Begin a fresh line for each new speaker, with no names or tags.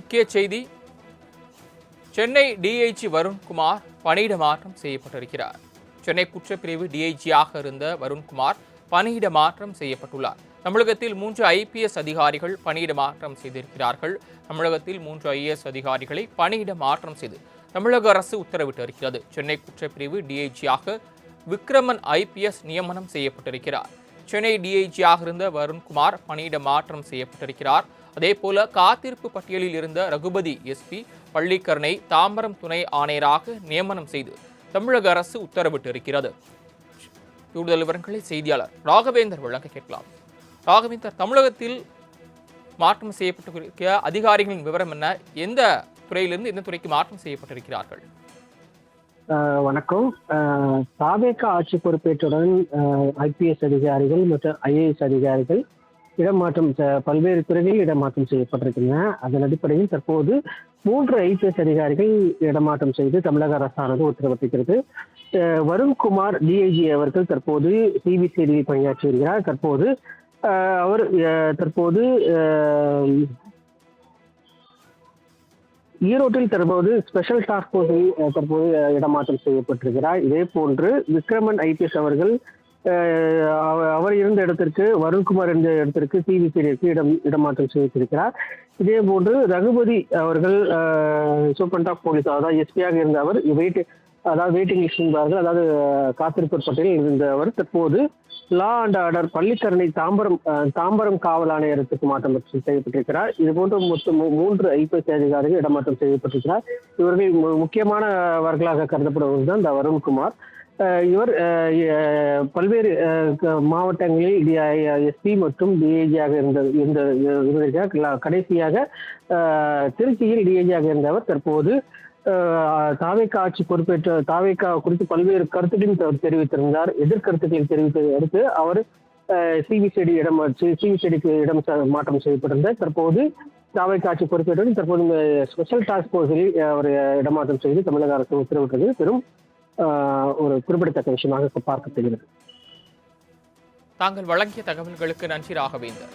முக்கிய செய்தி, சென்னை டிஐஜி வருண்குமார் பணியிட மாற்றம் செய்யப்பட்டிருக்கிறார். சென்னை குற்றப்பிரிவு டிஐஜியாக இருந்த வருண்குமார் பணியிட மாற்றம் செய்யப்பட்டுள்ளார். தமிழகத்தில் 3 IPS அதிகாரிகள் பணியிட மாற்றம் செய்திருக்கிறார்கள். தமிழகத்தில் 3 IAS அதிகாரிகளை பணியிட மாற்றம் செய்து தமிழக அரசு உத்தரவிட்டிருக்கிறது. சென்னை குற்றப்பிரிவு டிஐஜியாக விக்ரமன் IPS நியமனம் செய்யப்பட்டிருக்கிறார். சென்னை டிஐஜியாக இருந்த வருண்குமார் பணியிட மாற்றம் செய்யப்பட்டிருக்கிறார். அதேபோல காத்திருப்பு பட்டியலில் இருந்த ரகுபதி SP பள்ளிக்கரணை தாம்பரம் துணை ஆணையராக நியமனம் செய்து தமிழக அரசு உத்தரவிட்டிருக்கிறது. கூடுதல் விவரங்களை செய்தியாளர் ராகவேந்தர் வழங்க கேட்கலாம். ராகவேந்தர், தமிழகத்தில் மாற்றம் செய்யப்பட்டிருக்கிற அதிகாரிகளின் விவரம் என்ன? எந்த துறையிலிருந்து எந்த துறைக்கு மாற்றம் செய்யப்பட்டிருக்கிறார்கள்?
வணக்கம். தாவேக ஆட்சி பொறுப்பேற்றுடன் IPS அதிகாரிகள் மற்றும் IAS அதிகாரிகள் இடமாற்றம் பல்வேறு துறைகளில் இடமாற்றம் செய்யப்பட்டிருக்கின்றன. அதன் அடிப்படையில் தற்போது 3 IPS அதிகாரிகள் இடமாற்றம் செய்து தமிழக அரசானது உத்தரவிட்டிருக்கிறது. வருண்குமார் DIG அவர்கள் தற்போது CBCID பணியாற்றி வருகிறார். அவர் தற்போது ஈரோட்டில் தற்போது ஸ்பெஷல் டாஸ்க் போர்ஸில் தற்போது இடமாற்றம் செய்யப்பட்டிருக்கிறார். இதே போன்று விக்ரமன் IPS அவர்கள் அவர் இருந்த இடத்திற்கு, வருண்குமார் இருந்த இடத்திற்கு CBCIDக்கு இடமாற்றம் செய்திருக்கிறார். இதே போன்று ரகுபதி அவர்கள் சூப்பரண்ட் ஆஃப் போலீஸ், அதாவது SPயாக இருந்த அவர் வெயிட்டிங் லிஸ்ட் என்பார்கள், அதாவது காத்திருப்பு பட்டியலில் இருந்தவர் தற்போது law and order Pallikaranai Tambaram காவல் ஆணையரத்துக்கு மாற்றம் செய்யப்பட்டிருக்கிறார். இது போன்ற மொத்தம் 3 IPS அதிகாரிகள் இடமாற்றம் செய்யப்பட்டிருக்கிறார். இவர்கள் முக்கியமானவர்களாக கருதப்படுவது தான் இந்த வருண்குமார். இவர் பல்வேறு மாவட்டங்களில் SP மற்றும் DIG-ஆக இருந்திருக்கிறார். கடைசியாக திருச்சியில் DIG-ஆக இருந்தவர் தற்போது தாவேகா ஆட்சி பொறுப்பேற்ற தாவேகா குறித்து பல்வேறு கருத்துக்களையும் தெரிவித்திருந்தார். எதிர்கருத்துக்களை தெரிவித்ததை அடுத்து அவர் CBCIDக்கு இடம் மாற்றம் செய்யப்பட்டிருந்தார். தற்போது தாவேகா ஆட்சி பொறுப்பேற்ற தற்போது ஸ்பெஷல் டாஸ்க் போர்ஸில் அவர் இடமாற்றம் செய்து தமிழக அரசு உத்தரவிட்டது பெரும் ஒரு குறிப்பிடத்தக்க விஷயமாக பார்க்கப்படுகிறது.
தாங்கள் வழங்கிய தகவல்களுக்கு நன்றி ராகவேந்தர்.